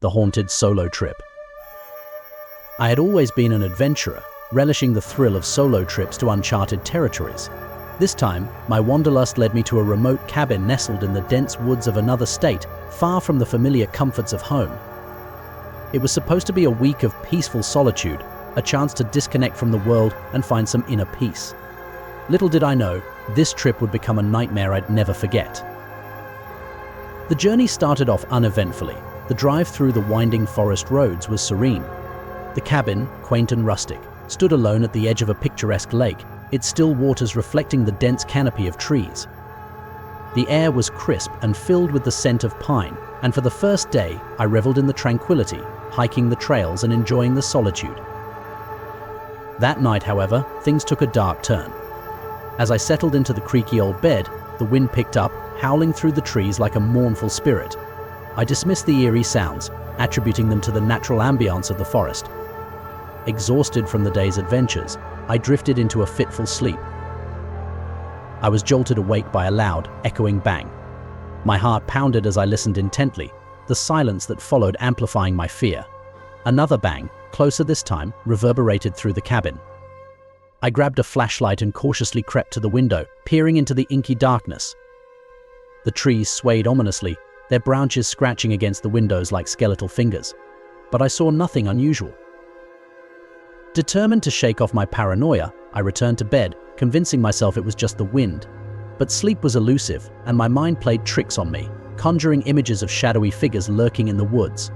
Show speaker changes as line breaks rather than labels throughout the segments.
the haunted solo trip. I had always been an adventurer, relishing the thrill of solo trips to uncharted territories. This time, my wanderlust led me to a remote cabin nestled in the dense woods of another state, far from the familiar comforts of home. It was supposed to be a week of peaceful solitude, a chance to disconnect from the world and find some inner peace. Little did I know, this trip would become a nightmare I'd never forget. The journey started off uneventfully. The drive through the winding forest roads was serene. The cabin, quaint and rustic, stood alone at the edge of a picturesque lake, its still waters reflecting the dense canopy of trees. The air was crisp and filled with the scent of pine, and for the first day, I reveled in the tranquility, hiking the trails and enjoying the solitude. That night, however, things took a dark turn. As I settled into the creaky old bed, the wind picked up, howling through the trees like a mournful spirit. I dismissed the eerie sounds, attributing them to the natural ambience of the forest. Exhausted from the day's adventures, I drifted into a fitful sleep. I was jolted awake by a loud, echoing bang. My heart pounded as I listened intently, the silence that followed amplifying my fear. Another bang, closer this time, reverberated through the cabin. I grabbed a flashlight and cautiously crept to the window, peering into the inky darkness. The trees swayed ominously, their branches scratching against the windows like skeletal fingers. But I saw nothing unusual. Determined to shake off my paranoia, I returned to bed, convincing myself it was just the wind. But sleep was elusive, and my mind played tricks on me, conjuring images of shadowy figures lurking in the woods.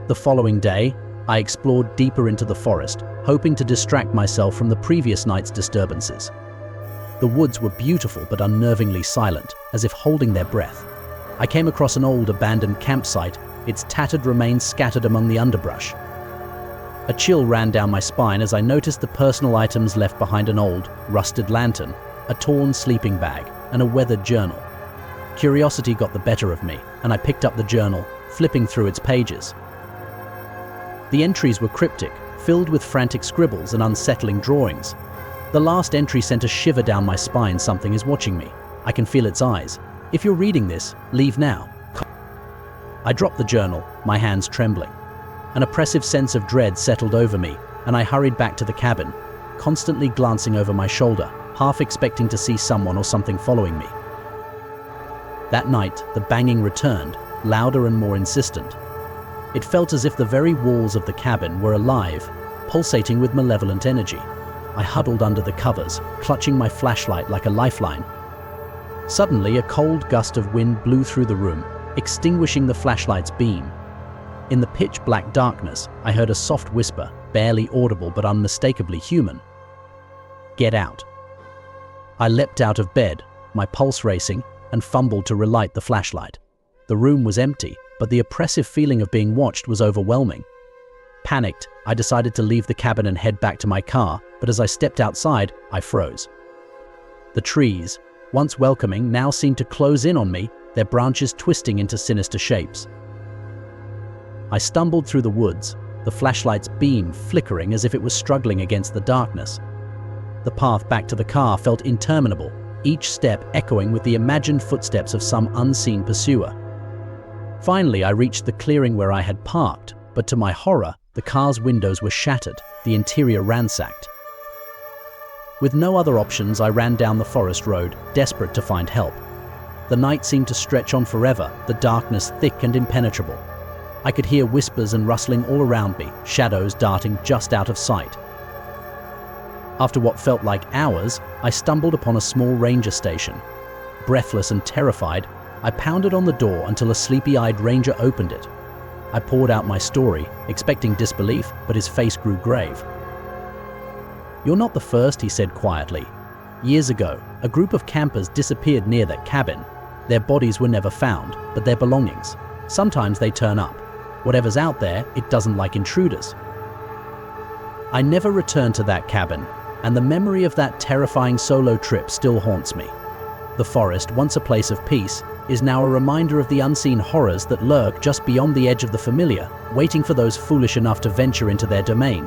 The following day, I explored deeper into the forest, hoping to distract myself from the previous night's disturbances. The woods were beautiful but unnervingly silent, as if holding their breath. I came across an old abandoned campsite, its tattered remains scattered among the underbrush. A chill ran down my spine as I noticed the personal items left behind: an old, rusted lantern, a torn sleeping bag, and a weathered journal. Curiosity got the better of me, and I picked up the journal, flipping through its pages. The entries were cryptic, filled with frantic scribbles and unsettling drawings. The last entry sent a shiver down my spine. Something is watching me. I can feel its eyes. If you're reading this, leave now. I dropped the journal, my hands trembling. An oppressive sense of dread settled over me, and I hurried back to the cabin, constantly glancing over my shoulder, half expecting to see someone or something following me. That night, the banging returned, louder and more insistent. It felt as if the very walls of the cabin were alive, pulsating with malevolent energy. I huddled under the covers, clutching my flashlight like a lifeline. Suddenly, a cold gust of wind blew through the room, extinguishing the flashlight's beam. In the pitch-black darkness, I heard a soft whisper, barely audible but unmistakably human. "Get out." I leapt out of bed, my pulse racing, and fumbled to relight the flashlight. The room was empty, but the oppressive feeling of being watched was overwhelming. Panicked, I decided to leave the cabin and head back to my car, but as I stepped outside, I froze. The trees, once welcoming, now seemed to close in on me, their branches twisting into sinister shapes. I stumbled through the woods, the flashlight's beam flickering as if it was struggling against the darkness. The path back to the car felt interminable, each step echoing with the imagined footsteps of some unseen pursuer. Finally, I reached the clearing where I had parked, but to my horror, the car's windows were shattered, the interior ransacked. With no other options, I ran down the forest road, desperate to find help. The night seemed to stretch on forever, the darkness thick and impenetrable. I could hear whispers and rustling all around me, shadows darting just out of sight. After what felt like hours, I stumbled upon a small ranger station. Breathless and terrified, I pounded on the door until a sleepy-eyed ranger opened it. I poured out my story, expecting disbelief, but his face grew grave. "You're not the first," he said quietly. "Years ago, a group of campers disappeared near that cabin. Their bodies were never found, but their belongings. Sometimes they turn up. Whatever's out there, it doesn't like intruders." I never returned to that cabin, and the memory of that terrifying solo trip still haunts me. The forest, once a place of peace, is now a reminder of the unseen horrors that lurk just beyond the edge of the familiar, waiting for those foolish enough to venture into their domain.